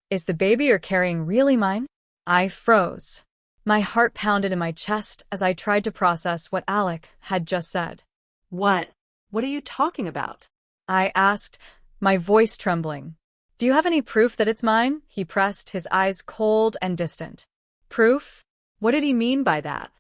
Is the baby you're carrying really mine? I froze. My heart pounded in my chest as I tried to process what Alec had just said. What? What are you talking about? I asked, my voice trembling. Do you have any proof that it's mine? He pressed, his eyes cold and distant. Proof? What did he mean by that?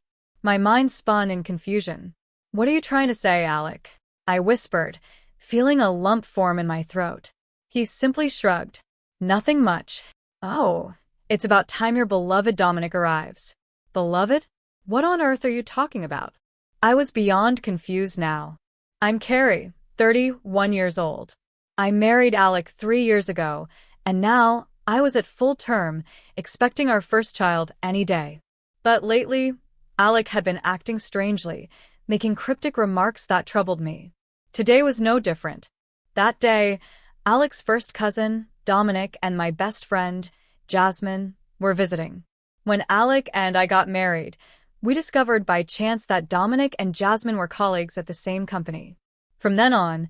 My mind spun in confusion. What are you trying to say, Alec? I whispered, feeling a lump form in my throat. He simply shrugged. Nothing much. Oh, it's about time your beloved Dominic arrives. Beloved? What on earth are you talking about? I was beyond confused now. I'm Carrie, 31 years old. I married Alec 3 years ago, and now I was at full term, expecting our first child any day. But lately, Alec had been acting strangely, making cryptic remarks that troubled me. Today was no different. That day, Alec's first cousin, Dominic, and my best friend, Jasmine, were visiting. When Alec and I got married, we discovered by chance that Dominic and Jasmine were colleagues at the same company. From then on,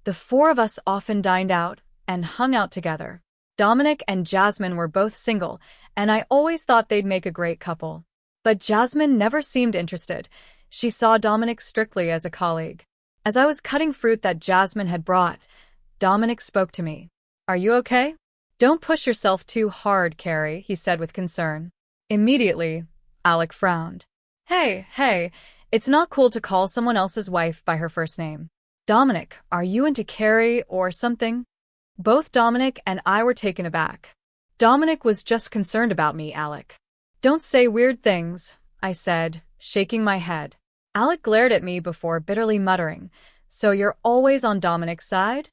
the four of us often dined out and hung out together. Dominic and Jasmine were both single, and I always thought they'd make a great couple. But Jasmine never seemed interested. She saw Dominic strictly as a colleague. As I was cutting fruit that Jasmine had brought, Dominic spoke to me. Are you okay? Don't push yourself too hard, Carrie, he said with concern. Immediately, Alec frowned. Hey, it's not cool to call someone else's wife by her first name. Dominic, are you into Carrie or something? Both Dominic and I were taken aback. Dominic was just concerned about me, Alec. Don't say weird things, I said, shaking my head. Alec glared at me before bitterly muttering, so you're always on Dominic's side?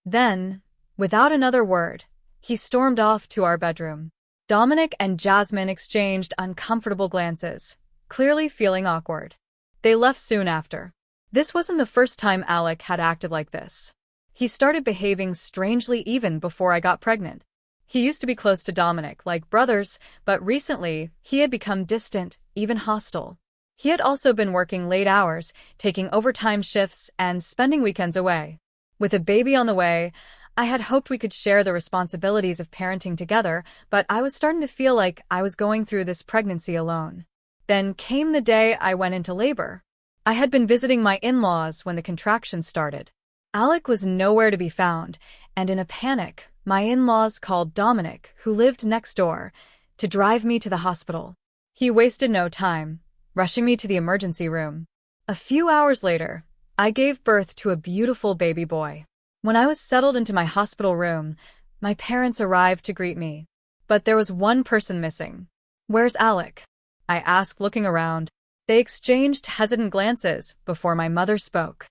Then, without another word, he stormed off to our bedroom. Dominic and Jasmine exchanged uncomfortable glances, clearly feeling awkward. They left soon after. This wasn't the first time Alec had acted like this. He started behaving strangely even before I got pregnant. He used to be close to Dominic, like brothers, but recently he had become distant, even hostile. He had also been working late hours, taking overtime shifts, and spending weekends away. With a baby on the way, I had hoped we could share the responsibilities of parenting together, but I was starting to feel like I was going through this pregnancy alone. Then came the day I went into labor. I had been visiting my in-laws when the contractions started. Alec was nowhere to be found, and in a panic, my in-laws called Dominic, who lived next door, to drive me to the hospital. He wasted no time, rushing me to the emergency room. A few hours later, I gave birth to a beautiful baby boy. When I was settled into my hospital room, my parents arrived to greet me. But there was one person missing. Where's Alec? I asked, looking around. They exchanged hesitant glances before my mother spoke.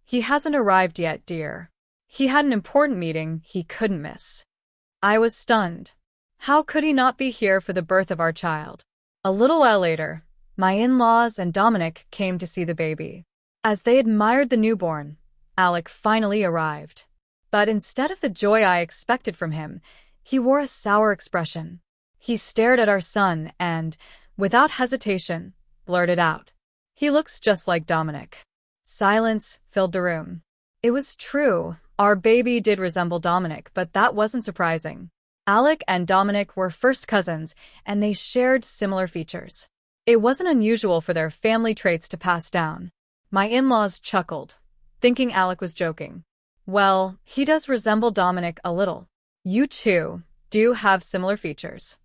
He hasn't arrived yet, dear. He had an important meeting he couldn't miss. I was stunned. How could he not be here for the birth of our child? A little while later, my in-laws and Dominic came to see the baby. As they admired the newborn, Alec finally arrived. But instead of the joy I expected from him, he wore a sour expression. He stared at our son and, without hesitation, blurted out, "He looks just like Dominic." Silence filled the room. It was true, our baby did resemble Dominic, but that wasn't surprising. Alec and Dominic were first cousins, and they shared similar features. It wasn't unusual for their family traits to pass down. My in-laws chuckled, thinking Alec was joking. Well, he does resemble Dominic a little. You two do have similar features.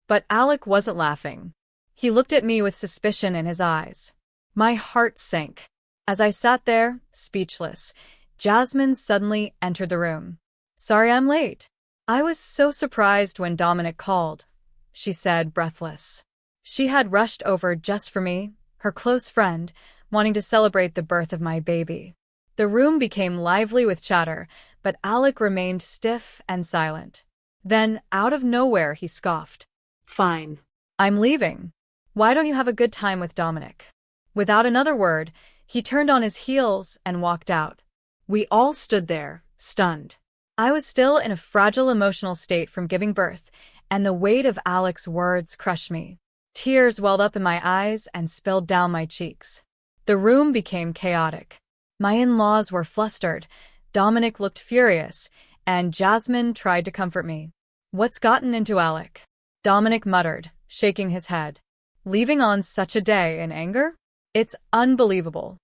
But Alec wasn't laughing. He looked at me with suspicion in his eyes. My heart sank. As I sat there, speechless, Jasmine suddenly entered the room. "Sorry I'm late. I was so surprised when Dominic called," she said, breathless. She had rushed over just for me, her close friend, wanting to celebrate the birth of my baby. The room became lively with chatter, but Alec remained stiff and silent. Then, out of nowhere, he scoffed. Fine. I'm leaving. Why don't you have a good time with Dominic? Without another word, he turned on his heels and walked out. We all stood there, stunned. I was still in a fragile emotional state from giving birth, and the weight of Alec's words crushed me. Tears welled up in my eyes and spilled down my cheeks. The room became chaotic. My in-laws were flustered, Dominic looked furious, and Jasmine tried to comfort me. What's gotten into Alec? Dominic muttered, shaking his head. Leaving on such a day in anger? It's unbelievable.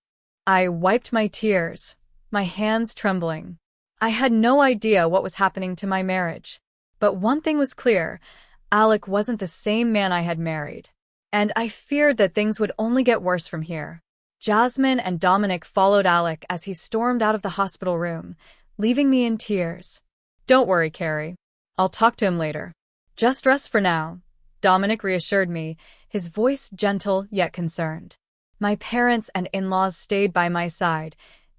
I wiped my tears, my hands trembling. I had no idea what was happening to my marriage. But one thing was clear, Alec wasn't the same man I had married. And I feared that things would only get worse from here. Jasmine and Dominic followed Alec as he stormed out of the hospital room, leaving me in tears. Don't worry, Carrie. I'll talk to him later. Just rest for now, Dominic reassured me, his voice gentle yet concerned. My parents and in-laws stayed by my side,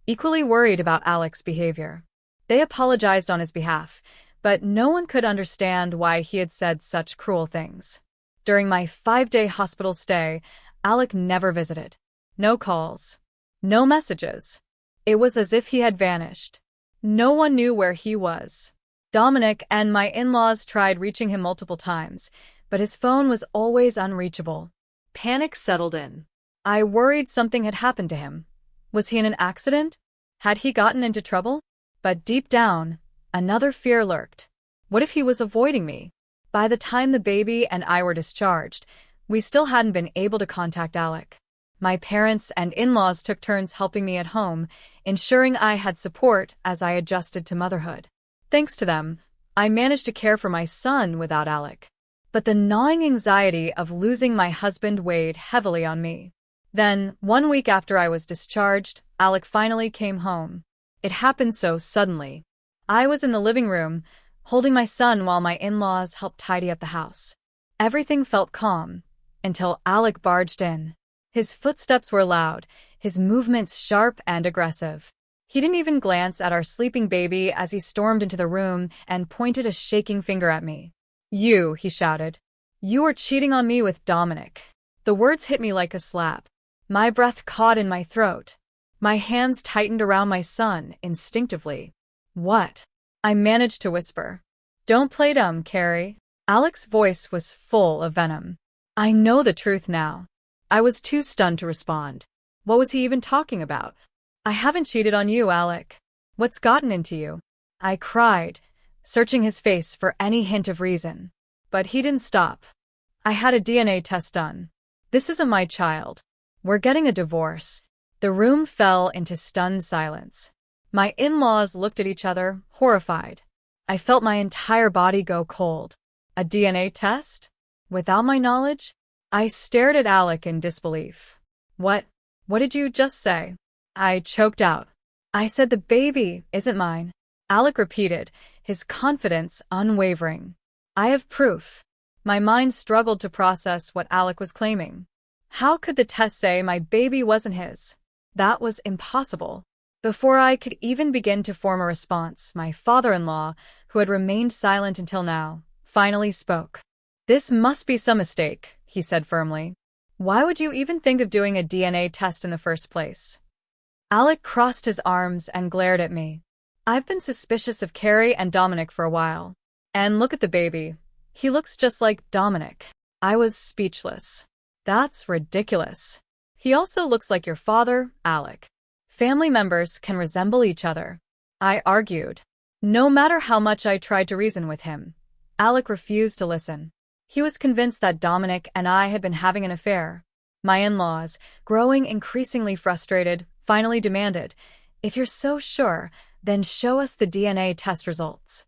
equally worried about Alec's behavior. They apologized on his behalf, but no one could understand why he had said such cruel things. During my 5-day hospital stay, Alec never visited. No calls. No messages. It was as if he had vanished. No one knew where he was. Dominic and my in-laws tried reaching him multiple times, but his phone was always unreachable. Panic settled in. I worried something had happened to him. Was he in an accident? Had he gotten into trouble? But deep down, another fear lurked. What if he was avoiding me? By the time the baby and I were discharged, we still hadn't been able to contact Alec. My parents and in-laws took turns helping me at home, ensuring I had support as I adjusted to motherhood. Thanks to them, I managed to care for my son without Alec. But the gnawing anxiety of losing my husband weighed heavily on me. Then, 1 week after I was discharged, Alec finally came home. It happened so suddenly. I was in the living room, holding my son while my in-laws helped tidy up the house. Everything felt calm, until Alec barged in. His footsteps were loud, his movements sharp and aggressive. He didn't even glance at our sleeping baby as he stormed into the room and pointed a shaking finger at me. You, he shouted. You are cheating on me with Dominic. The words hit me like a slap. My breath caught in my throat. My hands tightened around my son instinctively. What? I managed to whisper. Don't play dumb, Carrie. Alec's voice was full of venom. I know the truth now. I was too stunned to respond. What was he even talking about? I haven't cheated on you, Alec. What's gotten into you? I cried, searching his face for any hint of reason. But he didn't stop. I had a DNA test done. This isn't my child. We're getting a divorce. The room fell into stunned silence. My in-laws looked at each other, horrified. I felt my entire body go cold. A DNA test? Without my knowledge? I stared at Alec in disbelief. What did you just say? I choked out. I said the baby isn't mine. Alec repeated, his confidence unwavering. I have proof. My mind struggled to process what Alec was claiming. How could the test say my baby wasn't his? That was impossible. Before I could even begin to form a response, my father-in-law, who had remained silent until now, finally spoke. This must be some mistake, he said firmly. Why would you even think of doing a DNA test in the first place? Alec crossed his arms and glared at me. I've been suspicious of Carrie and Dominic for a while. And look at the baby. He looks just like Dominic. I was speechless. That's ridiculous. He also looks like your father, Alec. Family members can resemble each other. I argued. No matter how much I tried to reason with him, Alec refused to listen. He was convinced that Dominic and I had been having an affair. My in-laws, growing increasingly frustrated, finally demanded, if you're so sure, then show us the DNA test results.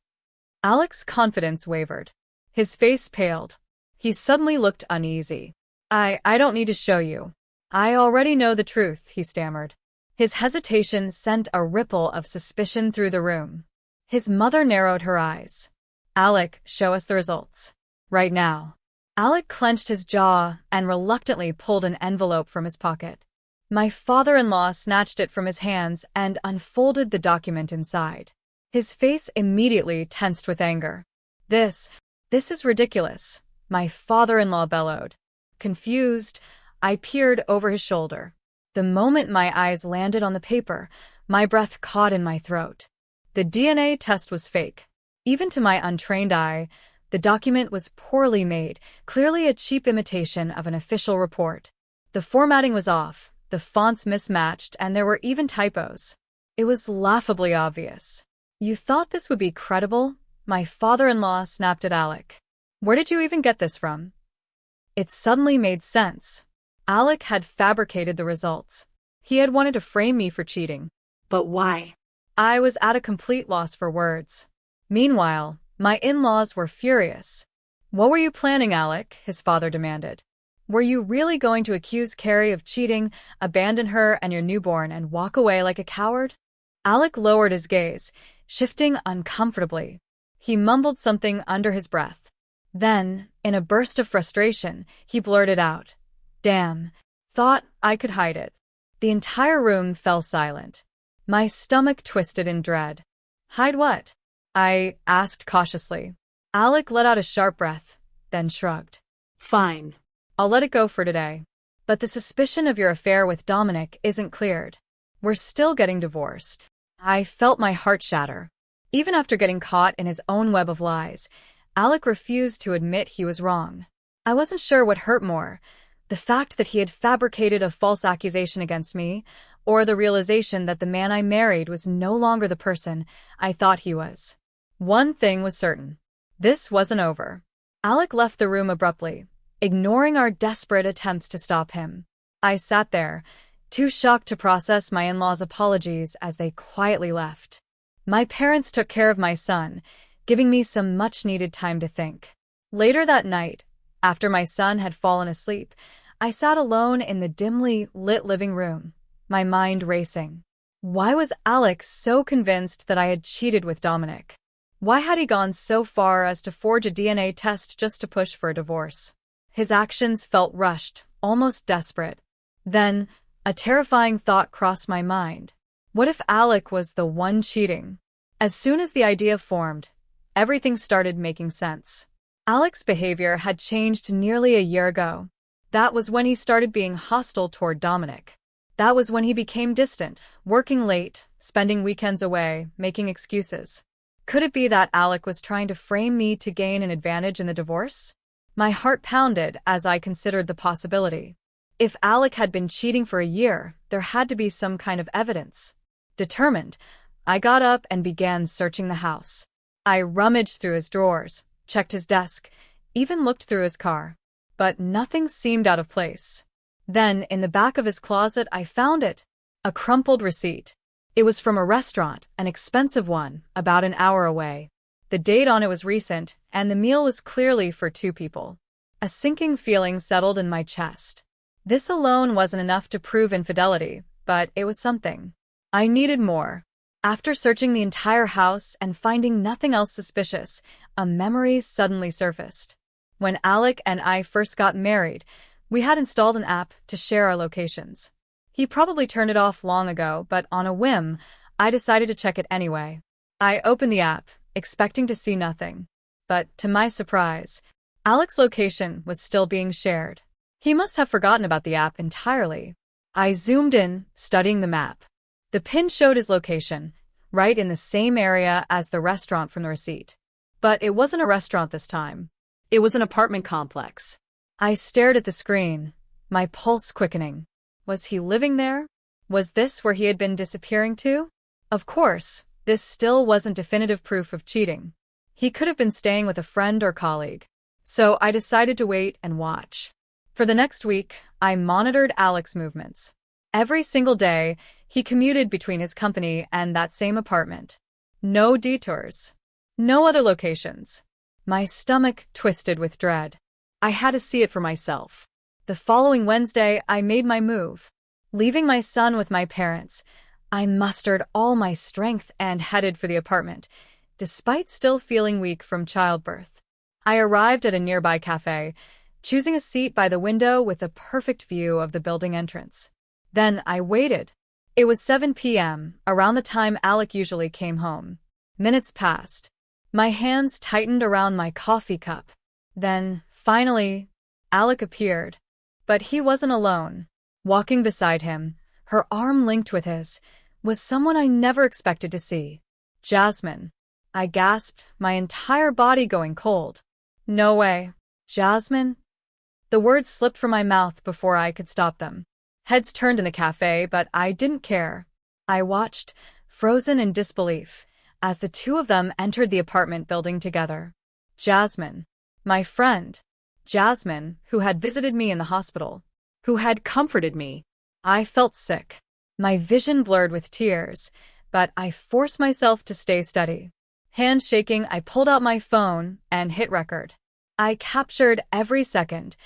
Alec's confidence wavered. His face paled. He suddenly looked uneasy. I don't need to show you. I already know the truth, he stammered. His hesitation sent a ripple of suspicion through the room. His mother narrowed her eyes. Alec, show us the results. Right now. Alec clenched his jaw and reluctantly pulled an envelope from his pocket. My father-in-law snatched it from his hands and unfolded the document inside. His face immediately tensed with anger. This is ridiculous, my father-in-law bellowed. Confused, I peered over his shoulder. The moment my eyes landed on the paper, my breath caught in my throat. The DNA test was fake. Even to my untrained eye, the document was poorly made, clearly a cheap imitation of an official report. The formatting was off, the fonts mismatched, and there were even typos. It was laughably obvious. You thought this would be credible? My father-in-law snapped at Alec. Where did you even get this from? It suddenly made sense. Alec had fabricated the results. He had wanted to frame me for cheating. But why? I was at a complete loss for words. Meanwhile, my in-laws were furious. What were you planning, Alec? His father demanded. Were you really going to accuse Carrie of cheating, abandon her and your newborn, and walk away like a coward? Alec lowered his gaze, shifting uncomfortably. He mumbled something under his breath. Then, in a burst of frustration, he blurted out, "Damn, thought I could hide it." The entire room fell silent. My stomach twisted in dread. Hide what? I asked cautiously. Alec let out a sharp breath, then shrugged. Fine. I'll let it go for today. But the suspicion of your affair with Dominic isn't cleared. We're still getting divorced. I felt my heart shatter. Even after getting caught in his own web of lies, Alec refused to admit he was wrong. I wasn't sure what hurt more, the fact that he had fabricated a false accusation against me, or the realization that the man I married was no longer the person I thought he was. One thing was certain. This wasn't over. Alec left the room abruptly, ignoring our desperate attempts to stop him. I sat there, too shocked to process my in-laws' apologies as they quietly left. My parents took care of my son, giving me some much-needed time to think. Later that night, after my son had fallen asleep, I sat alone in the dimly lit living room, my mind racing. Why was Alec so convinced that I had cheated with Dominic? Why had he gone so far as to forge a DNA test just to push for a divorce? His actions felt rushed, almost desperate. Then, a terrifying thought crossed my mind. What if Alec was the one cheating? As soon as the idea formed, everything started making sense. Alec's behavior had changed nearly a year ago. That was when he started being hostile toward Dominic. That was when he became distant, working late, spending weekends away, making excuses. Could it be that Alec was trying to frame me to gain an advantage in the divorce? My heart pounded as I considered the possibility. If Alec had been cheating for a year, there had to be some kind of evidence. Determined, I got up and began searching the house. I rummaged through his drawers, checked his desk, even looked through his car. But nothing seemed out of place. Then, in the back of his closet, I found it. A crumpled receipt. It was from a restaurant, an expensive one, about an hour away. The date on it was recent, and the meal was clearly for 2 people. A sinking feeling settled in my chest. This alone wasn't enough to prove infidelity, but it was something. I needed more. After searching the entire house and finding nothing else suspicious, a memory suddenly surfaced. When Alec and I first got married, we had installed an app to share our locations. He probably turned it off long ago, but on a whim, I decided to check it anyway. I opened the app, expecting to see nothing. But, to my surprise, Alec's location was still being shared. He must have forgotten about the app entirely. I zoomed in, studying the map. The pin showed his location, right in the same area as the restaurant from the receipt. But it wasn't a restaurant this time. It was an apartment complex. I stared at the screen, my pulse quickening. Was he living there? Was this where he had been disappearing to? Of course, this still wasn't definitive proof of cheating. He could have been staying with a friend or colleague. So I decided to wait and watch. For the next week, I monitored Alec's movements. Every single day, he commuted between his company and that same apartment. No detours. No other locations. My stomach twisted with dread. I had to see it for myself. The following Wednesday, I made my move. Leaving my son with my parents, I mustered all my strength and headed for the apartment, despite still feeling weak from childbirth. I arrived at a nearby cafe, choosing a seat by the window with a perfect view of the building entrance. Then I waited. It was 7 p.m., around the time Alec usually came home. Minutes passed. My hands tightened around my coffee cup. Then, finally, Alec appeared. But he wasn't alone. Walking beside him, her arm linked with his, was someone I never expected to see. Jasmine. I gasped, my entire body going cold. No way. Jasmine? The words slipped from my mouth before I could stop them. Heads turned in the cafe, but I didn't care. I watched, frozen in disbelief, as the two of them entered the apartment building together. Jasmine. My friend. Jasmine, who had visited me in the hospital. Who had comforted me. I felt sick. My vision blurred with tears, but I forced myself to stay steady. Hand shaking, I pulled out my phone and hit record. I captured every second.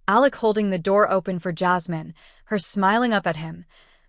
Alec holding the door open for Jasmine, her smiling up at him,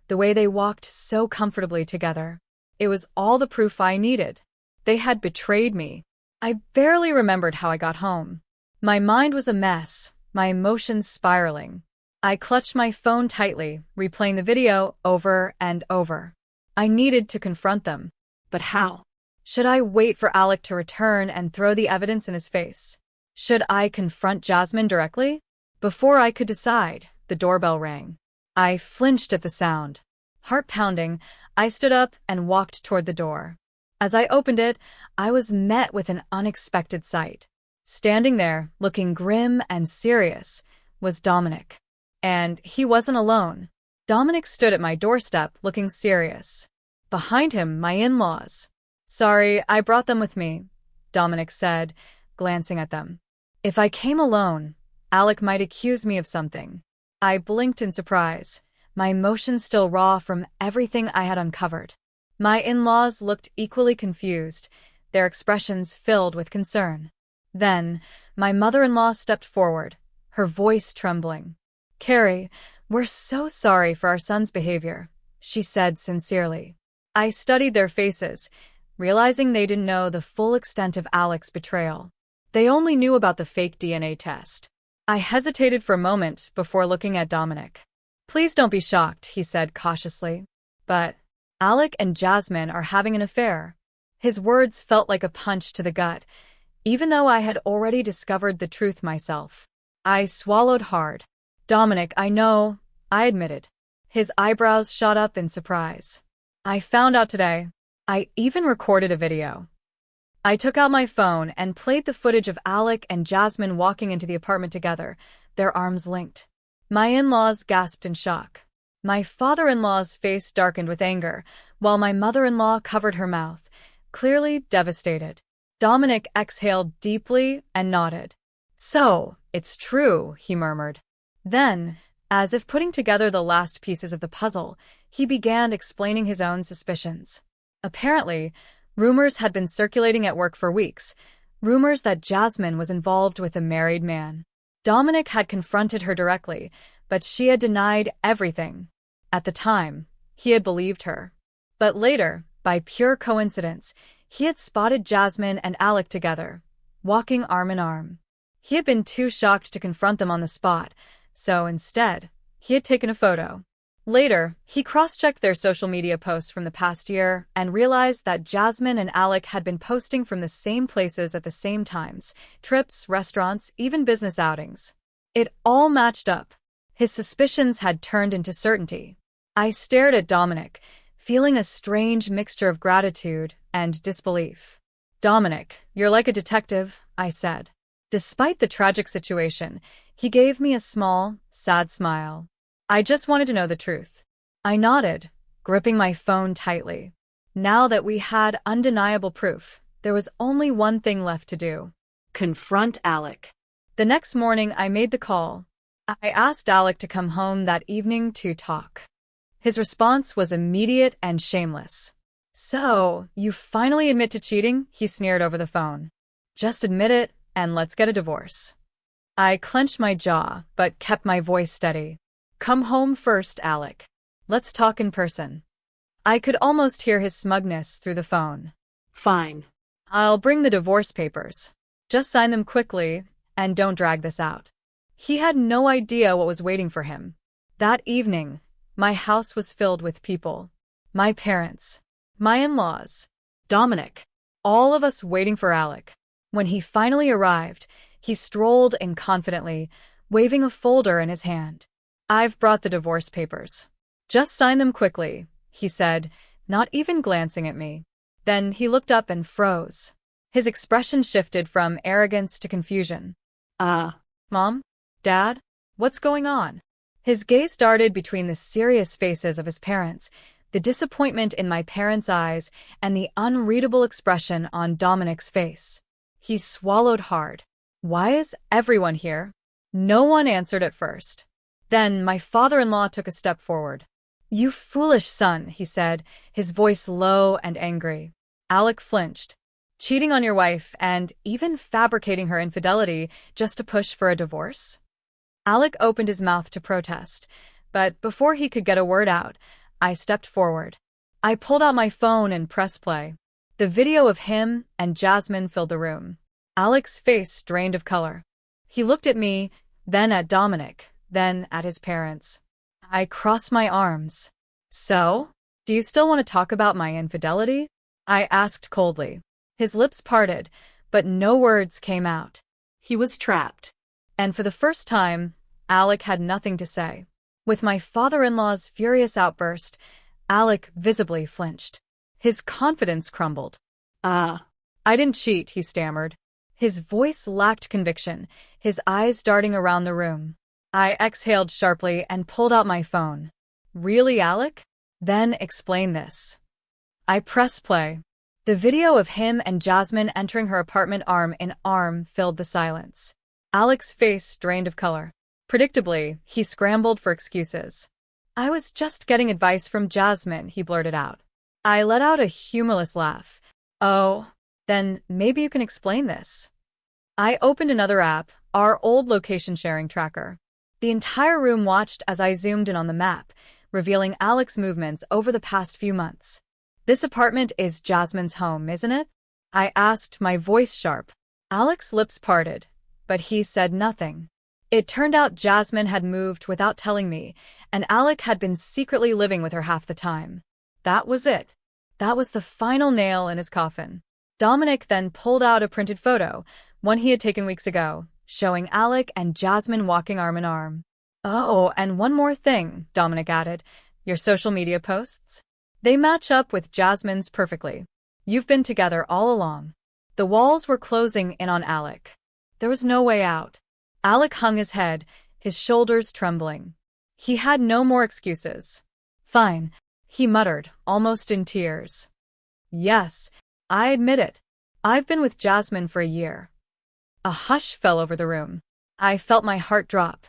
the way they walked so comfortably together. It was all the proof I needed. They had betrayed me. I barely remembered how I got home. My mind was a mess, my emotions spiraling. I clutched my phone tightly, replaying the video over and over. I needed to confront them. But how? Should I wait for Alec to return and throw the evidence in his face? Should I confront Jasmine directly? Before I could decide, the doorbell rang. I flinched at the sound. Heart pounding, I stood up and walked toward the door. As I opened it, I was met with an unexpected sight. Standing there, looking grim and serious, was Dominic. And he wasn't alone. Dominic stood at my doorstep, looking serious. Behind him, my in-laws. Sorry, I brought them with me, Dominic said, glancing at them. If I came alone, Alec might accuse me of something. I blinked in surprise, my emotions still raw from everything I had uncovered. My in-laws looked equally confused, their expressions filled with concern. Then, my mother-in-law stepped forward, her voice trembling. Carrie, we're so sorry for our son's behavior, she said sincerely. I studied their faces, realizing they didn't know the full extent of Alec's betrayal. They only knew about the fake DNA test. I hesitated for a moment before looking at Dominic. Please don't be shocked, he said cautiously. But Alec and Jasmine are having an affair. His words felt like a punch to the gut, even though I had already discovered the truth myself. I swallowed hard. Dominic, I know, I admitted. His eyebrows shot up in surprise. I found out today. I even recorded a video. I took out my phone and played the footage of Alec and Jasmine walking into the apartment together, their arms linked. My in-laws gasped in shock. My father-in-law's face darkened with anger, while my mother-in-law covered her mouth, clearly devastated. Dominic exhaled deeply and nodded. So, it's true, he murmured. Then, as if putting together the last pieces of the puzzle, he began explaining his own suspicions. Apparently, rumors had been circulating at work for weeks, rumors that Jasmine was involved with a married man. Dominic had confronted her directly, but she had denied everything. At the time, he had believed her. But later, by pure coincidence, he had spotted Jasmine and Alec together, walking arm in arm. He had been too shocked to confront them on the spot, so instead, he had taken a photo. Later, he cross-checked their social media posts from the past year and realized that Jasmine and Alec had been posting from the same places at the same times, trips, restaurants, even business outings. It all matched up. His suspicions had turned into certainty. I stared at Dominic, feeling a strange mixture of gratitude and disbelief. Dominic, you're like a detective, I said. Despite the tragic situation, he gave me a small, sad smile. I just wanted to know the truth. I nodded, gripping my phone tightly. Now that we had undeniable proof, there was only one thing left to do. Confront Alec. The next morning, I made the call. I asked Alec to come home that evening to talk. His response was immediate and shameless. So, you finally admit to cheating? He sneered over the phone. Just admit it, and let's get a divorce. I clenched my jaw, but kept my voice steady. Come home first, Alec. Let's talk in person. I could almost hear his smugness through the phone. Fine. I'll bring the divorce papers. Just sign them quickly, and don't drag this out. He had no idea what was waiting for him. That evening, my house was filled with people. My parents, my in-laws, Dominic, all of us waiting for Alec. When he finally arrived, he strolled in confidently, waving a folder in his hand. I've brought the divorce papers. Just sign them quickly, he said, not even glancing at me. Then he looked up and froze. His expression shifted from arrogance to confusion. Mom? Dad? What's going on? His gaze darted between the serious faces of his parents, the disappointment in my parents' eyes, and the unreadable expression on Dominic's face. He swallowed hard. Why is everyone here? No one answered at first. Then my father-in-law took a step forward. You foolish son, he said, his voice low and angry. Alec flinched. Cheating on your wife and even fabricating her infidelity just to push for a divorce? Alec opened his mouth to protest, but before he could get a word out, I stepped forward. I pulled out my phone and pressed play. The video of him and Jasmine filled the room. Alec's face drained of color. He looked at me, then at Dominic, then at his parents. I crossed my arms. So? Do you still want to talk about my infidelity? I asked coldly. His lips parted, but no words came out. He was trapped. And for the first time, Alec had nothing to say. With my father-in-law's furious outburst, Alec visibly flinched. His confidence crumbled. I didn't cheat, he stammered. His voice lacked conviction, his eyes darting around the room. I exhaled sharply and pulled out my phone. Really, Alec? Then explain this. I pressed play. The video of him and Jasmine entering her apartment arm in arm filled the silence. Alec's face drained of color. Predictably, he scrambled for excuses. I was just getting advice from Jasmine, he blurted out. I let out a humorless laugh. Oh, then maybe you can explain this. I opened another app, our old location sharing tracker. The entire room watched as I zoomed in on the map, revealing Alec's movements over the past few months. This apartment is Jasmine's home, isn't it? I asked, my voice sharp. Alec's lips parted, but he said nothing. It turned out Jasmine had moved without telling me, and Alec had been secretly living with her half the time. That was it. That was the final nail in his coffin. Dominic then pulled out a printed photo, one he had taken weeks ago, showing Alec and Jasmine walking arm in arm. Oh, and one more thing, Dominic added. Your social media posts? They match up with Jasmine's perfectly. You've been together all along. The walls were closing in on Alec. There was no way out. Alec hung his head, his shoulders trembling. He had no more excuses. Fine, he muttered, almost in tears. Yes, I admit it. I've been with Jasmine for a year. A hush fell over the room. I felt my heart drop,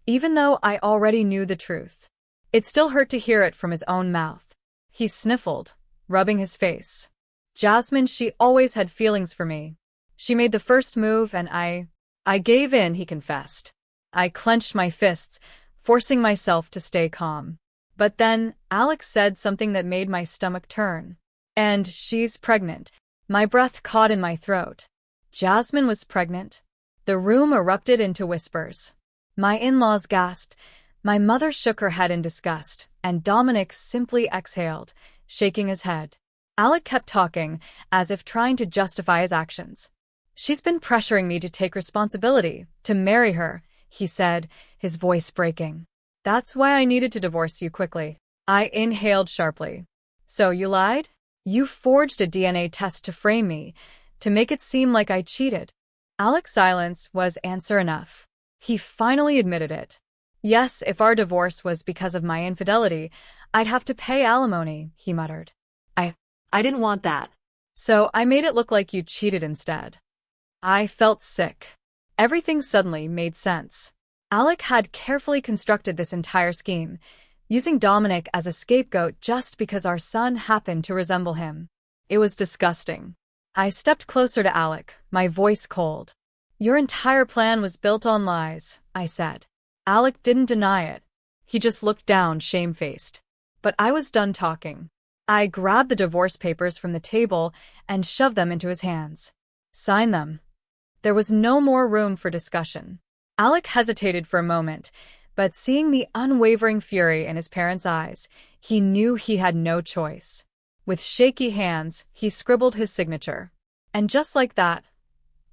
even though I already knew the truth. It still hurt to hear it from his own mouth. He sniffled, rubbing his face. Jasmine, she always had feelings for me. She made the first move and I gave in, he confessed. I clenched my fists, forcing myself to stay calm. But then Alex said something that made my stomach turn. And she's pregnant. My breath caught in my throat. Jasmine was pregnant. The room erupted into whispers. My in-laws gasped. My mother shook her head in disgust, and Dominic simply exhaled, shaking his head. Alec kept talking, as if trying to justify his actions. She's been pressuring me to take responsibility, to marry her, he said, his voice breaking. That's why I needed to divorce you quickly. I inhaled sharply. So you lied? You forged a DNA test to frame me, to make it seem like I cheated. Alec's silence was answer enough. He finally admitted it. Yes, if our divorce was because of my infidelity, I'd have to pay alimony, he muttered. I didn't want that. So I made it look like you cheated instead. I felt sick. Everything suddenly made sense. Alec had carefully constructed this entire scheme, using Dominic as a scapegoat just because our son happened to resemble him. It was disgusting. I stepped closer to Alec, my voice cold. Your entire plan was built on lies, I said. Alec didn't deny it. He just looked down, shamefaced. But I was done talking. I grabbed the divorce papers from the table and shoved them into his hands. Sign them. There was no more room for discussion. Alec hesitated for a moment, but seeing the unwavering fury in his parents' eyes, he knew he had no choice. With shaky hands, he scribbled his signature. And just like that,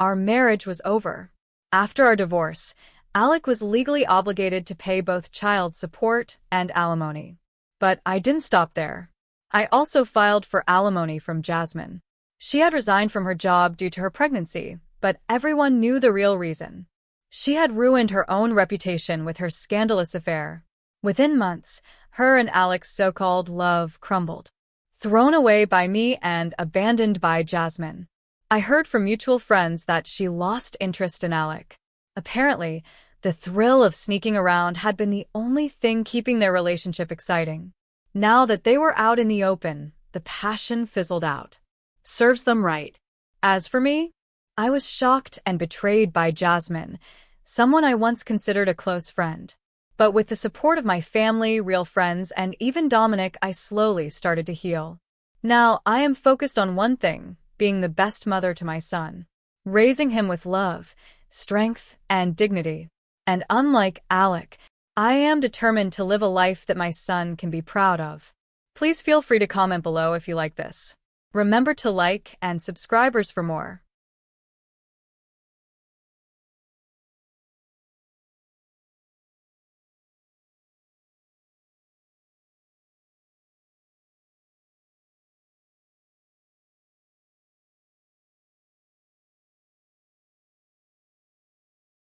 our marriage was over. After our divorce, Alec was legally obligated to pay both child support and alimony. But I didn't stop there. I also filed for alimony from Jasmine. She had resigned from her job due to her pregnancy, but everyone knew the real reason. She had ruined her own reputation with her scandalous affair. Within months, Her and Alec's so-called love crumbled. Thrown away by me and abandoned by Jasmine. I heard from mutual friends that she lost interest in Alec. Apparently, the thrill of sneaking around had been the only thing keeping their relationship exciting. Now that they were out in the open, the passion fizzled out. Serves them right. As for me, I was shocked and betrayed by Jasmine, someone I once considered a close friend. But with the support of my family, real friends, and even Dominic, I slowly started to heal. Now, I am focused on one thing, being the best mother to my son. Raising him with love, strength, and dignity. And unlike Alec, I am determined to live a life that my son can be proud of. Please feel free to comment below if you like this. Remember to like and subscribers for more.